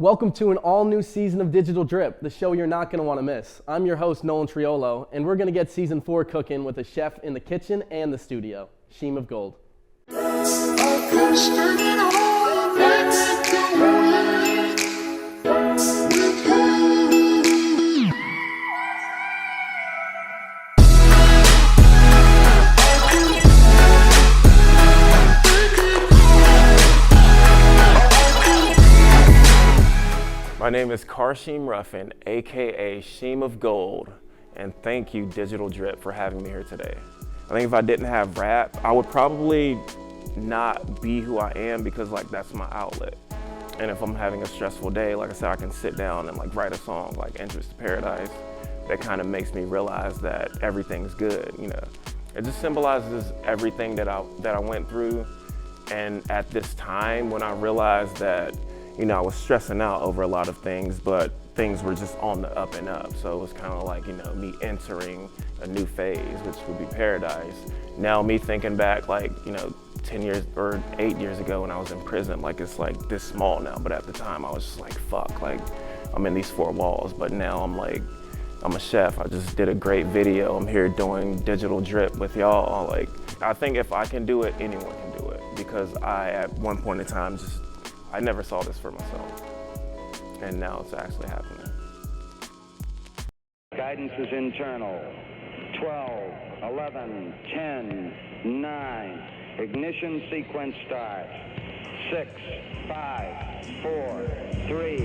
Welcome to an all-new season of Digital Drip, the show you're not going to want to miss. I'm your host, Nolan Triolo, and we're going to get season 4 cooking with a chef in the kitchen and the studio, Sheme of Gold. My name is Karshim Ruffin, aka Sheme of Gold, and thank you, Digital Drip, for having me here today. I think if I didn't have rap, I would probably not be who I am because that's my outlet. And if I'm having a stressful day, like I said, I can sit down and write a song like Entrance to Paradise that kind of makes me realize that everything's good, you know. It just symbolizes everything that I went through. And at this time when I realized that, you know, I was stressing out over a lot of things, but things were just on the up and up. So it was kind of like, you know, me entering a new phase, which would be paradise. Now me thinking back 10 years or 8 years ago when I was in prison, it's this small now. But at the time I was just like, fuck, I'm in these four walls. But now I'm a chef. I just did a great video. I'm here doing Digital Drip with y'all. I think if I can do it, anyone can do it. Because at one point in time, I never saw this for myself, and now it's actually happening. Guidance is internal. 12, 11, 10, 9. Ignition sequence starts. 6, 5, 4, 3,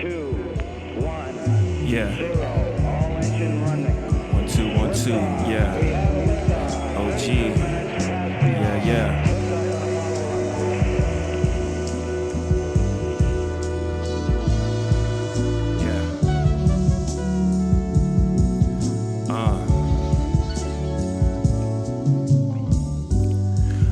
2, 1. Yeah. 0. All engine running. 1, 2, 1, 2. Yeah. OG. Yeah.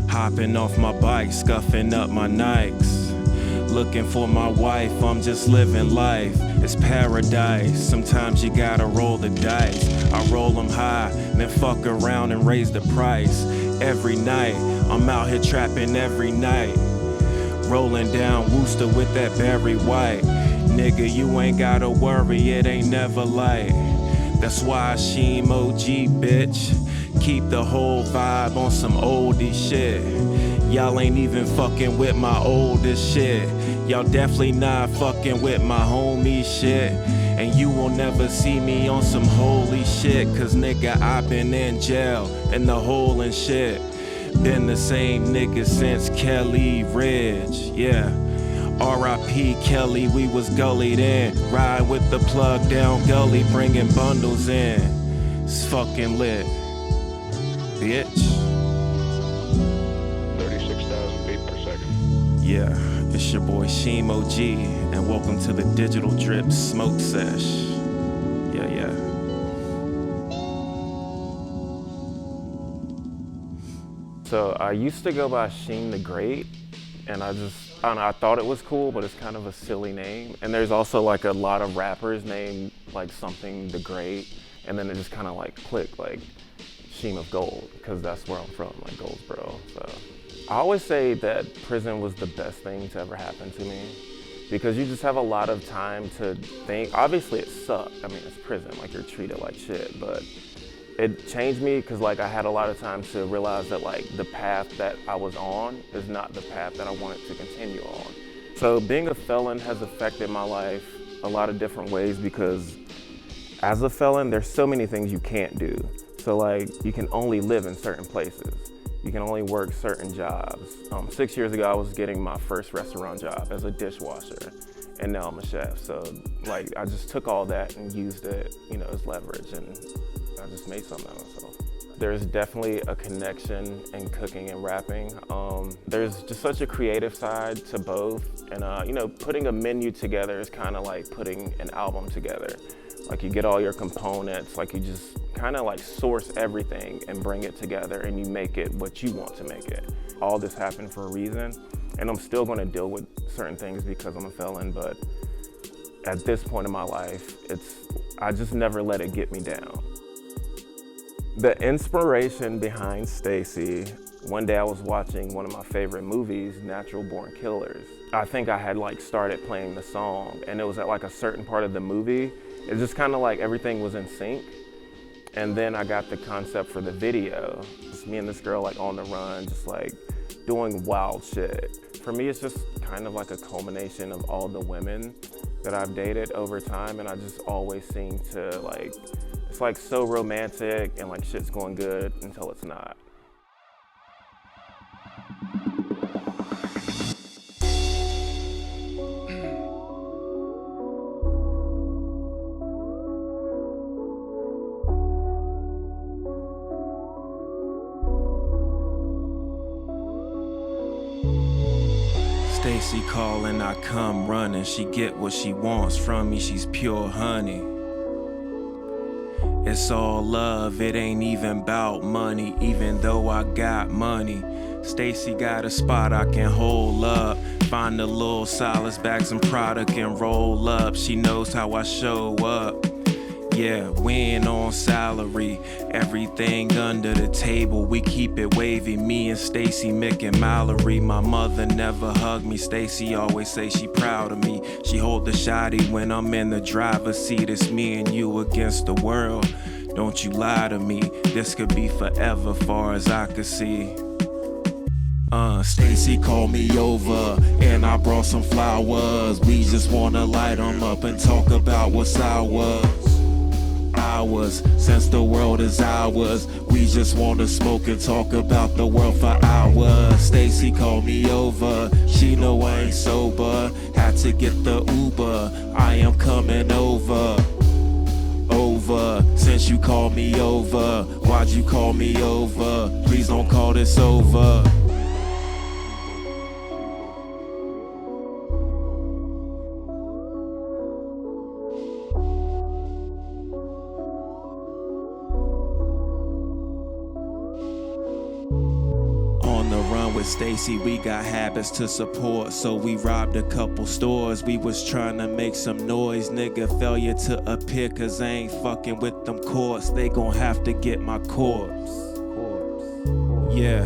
Hopping off my bike, scuffing up my Nikes. Looking for my wife, I'm just living life. It's paradise, sometimes you gotta roll the dice. I roll them high, then fuck around and raise the price. Every night, I'm out here trapping every night. Rolling down Worcester with that Barry White. Nigga, you ain't gotta worry, it ain't never light. That's why I Sheme OG, bitch. Keep the whole vibe on some oldie shit. Y'all ain't even fucking with my oldest shit. Y'all definitely not fucking with my homie shit. And you will never see me on some holy shit. Cause nigga, I been in jail, in the hole and shit. Been the same nigga since Kelly Ridge, yeah. R.I.P. Kelly, we was gullied in. Ride with the plug down gully, bringing bundles in. It's fucking lit, bitch. 36,000 feet per second. Yeah, it's your boy Sheme OG, and welcome to the Digital Drip Smoke Sesh. Yeah. So I used to go by Sheme the Great, and I don't know, I thought it was cool, but it's kind of a silly name. And there's also a lot of rappers named something the Great, and then it just kind of clicked, Sheme of Gold, because that's where I'm from, Goldsboro. So I always say that prison was the best thing to ever happen to me, because you just have a lot of time to think. Obviously it sucked. I mean, it's prison, you're treated like shit, but it changed me because I had a lot of time to realize that the path that I was on is not the path that I wanted to continue on. So being a felon has affected my life a lot of different ways, because as a felon, there's so many things you can't do. So you can only live in certain places. You can only work certain jobs. 6 years ago, I was getting my first restaurant job as a dishwasher, and now I'm a chef. So I just took all that and used it, as leverage, and I just made something out of myself. There's definitely a connection in cooking and rapping. There's just such a creative side to both. And putting a menu together is kind of like putting an album together. You get all your components, you just kind of source everything and bring it together, and you make it what you want to make it. All this happened for a reason, and I'm still gonna deal with certain things because I'm a felon, but at this point in my life, I just never let it get me down. The inspiration behind Stacy One day I was watching one of my favorite movies, Natural Born Killers. I think I had like started playing the song, and it was at like a certain part of the movie. It's just kind of like everything was in sync. And then I got the concept for the video. Just me and this girl like on the run, just like doing wild shit. For me, it's just kind of like a culmination of all the women that I've dated over time, and I just always seem to like, it's like so romantic and like shit's going good until it's not. Stacy calling, I come running. She get what she wants from me, she's pure honey. It's all love, it ain't even about money, even though I got money. Stacy got a spot I can hold up. Find a little solace, bag some product and roll up. She knows how I show up. Yeah, we ain't on salary. Everything under the table, we keep it wavy. Me and Stacy, Mick and Mallory. My mother never hugged me. Stacy always say she proud of me. She hold the shotty when I'm in the driver's seat. It's me and you against the world. Don't you lie to me. This could be forever, far as I could see. Stacy called me over and I brought some flowers. We just wanna light 'em up and talk about what's ours. Since the world is ours, we just wanna smoke and talk about the world for hours. Stacy called me over, she know I ain't sober. Had to get the Uber, I am coming over. Since you called me over, why'd you call me over? Please don't call this over. With Stacy, we got habits to support, so we robbed a couple stores. We was trying to make some noise, nigga. Failure to appear, cause I ain't fucking with them courts. They gon' have to get my corpse. Yeah.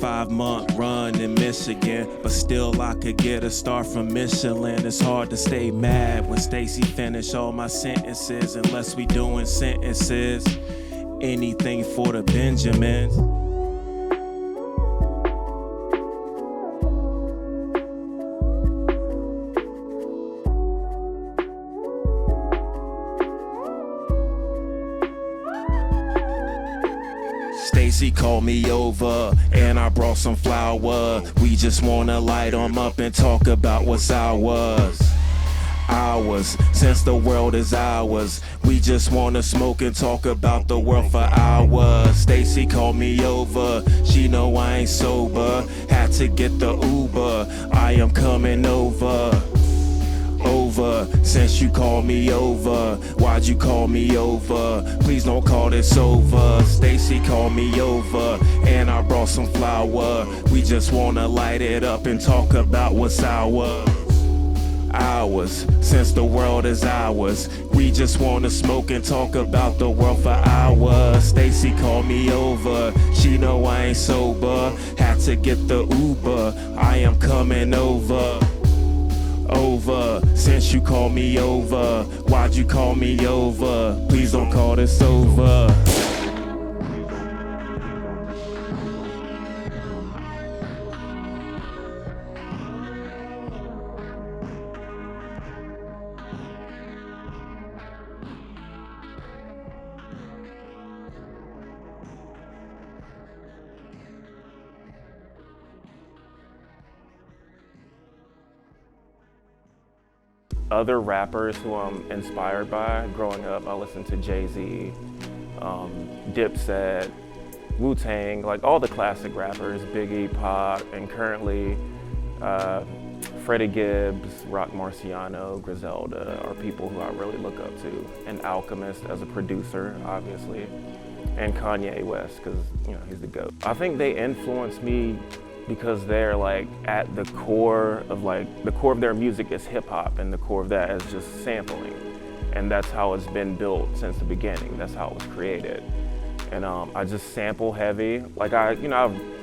5-month run in Michigan, but still I could get a star from Michelin. It's hard to stay mad when Stacy finish all my sentences, unless we doing sentences. Anything for the Benjamins. Stacy called me over and I brought some flour. We just wanna light 'em up and talk about what's ours. Since the world is ours, we just wanna smoke and talk about the world for hours. Stacy called me over, she know I ain't sober. Had to get the Uber, I am coming over. Since you called me over, why'd you call me over? Please don't call this over. Stacy called me over and I brought some flour. We just wanna light it up and talk about what's ours. Since the world is ours, we just wanna smoke and talk about the world for hours. Stacy called me over, she know I ain't sober. Had to get the Uber, I am coming over. Since you called me over, why'd you call me over? Please don't call this over. Other rappers who I'm inspired by, growing up, I listened to Jay-Z, Dipset, Wu-Tang, like all the classic rappers, Biggie, Pac, and currently Freddie Gibbs, Rock Marciano, Griselda are people who I really look up to. And Alchemist as a producer, obviously, and Kanye West, because he's the GOAT. I think they influenced me because they're like at the core of their music is hip hop, and the core of that is just sampling. And that's how it's been built since the beginning. That's how it was created. And I just sample heavy. Like I've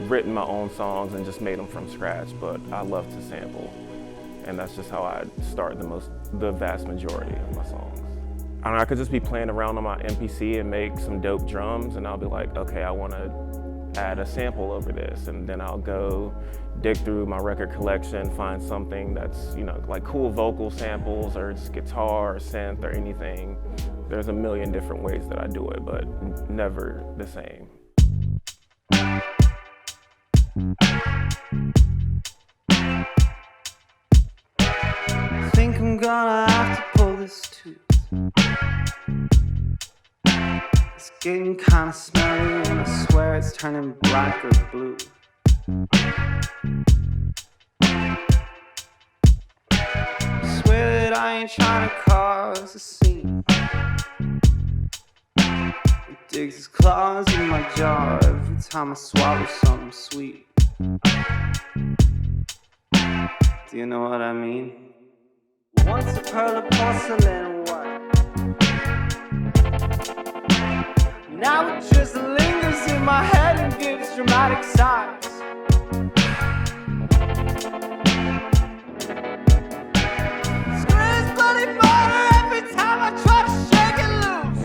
written my own songs and just made them from scratch, but I love to sample. And that's just how I start the vast majority of my songs. I could just be playing around on my MPC and make some dope drums, and I'll be like, okay, I want to add a sample over this, and then I'll go dig through my record collection, find something that's, like cool vocal samples or just guitar or synth or anything. There's a million different ways that I do it, but never the same. I think I'm gonna have to pull this tooth. It's getting kinda smelly and I swear it's turning black or blue. I swear that I ain't trying to cause a scene. It digs his claws in my jaw every time I swallow something sweet. Do you know what I mean? Once a pearl of porcelain white, now it just lingers in my head and gives dramatic sighs. Screams bloody murder every time I try to shake it loose.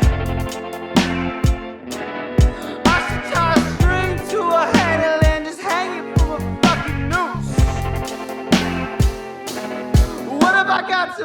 I should tie a string to a handle and just hang it from a fucking noose. What have I got to?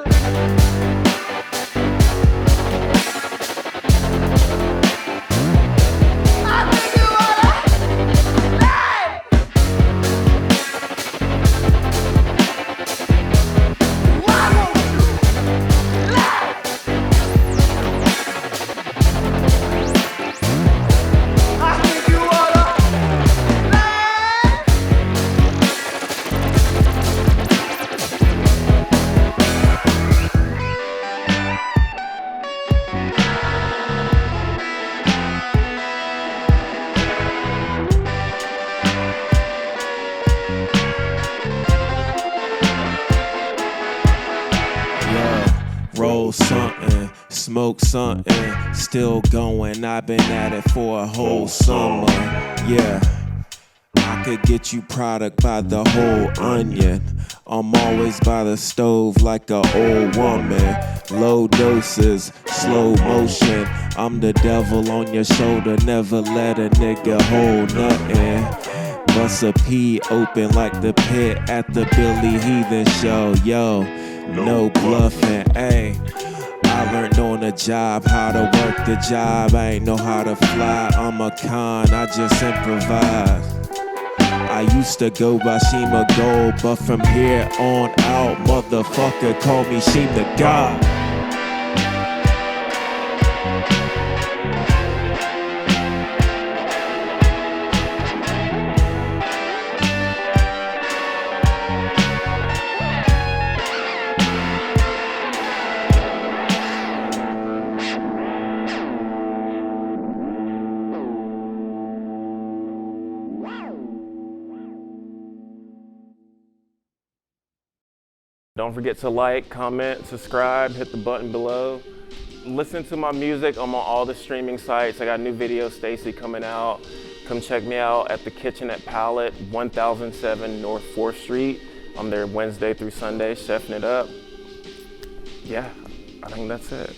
Roll something, smoke something, still going. I've been at it for a whole summer. Yeah, I could get you product by the whole onion. I'm always by the stove like a old woman. Low doses, slow motion. I'm the devil on your shoulder, never let a nigga hold nothing. Bust a pee open like the pit at the Billy Heathen show. Yo, no bluffing, ayy. I learned on the job how to work the job. I ain't know how to fly, I'm a con, I just improvise. I used to go by Sheme of Gold, but from here on out, motherfucker call me Sheme the God. Don't forget to like, comment, subscribe, hit the button below. Listen to my music. I'm on all the streaming sites. I got a new video, Stacy, coming out. Come check me out at the Kitchen at Palette, 1007 North 4th Street. I'm there Wednesday through Sunday, chefing it up. Yeah, I think that's it.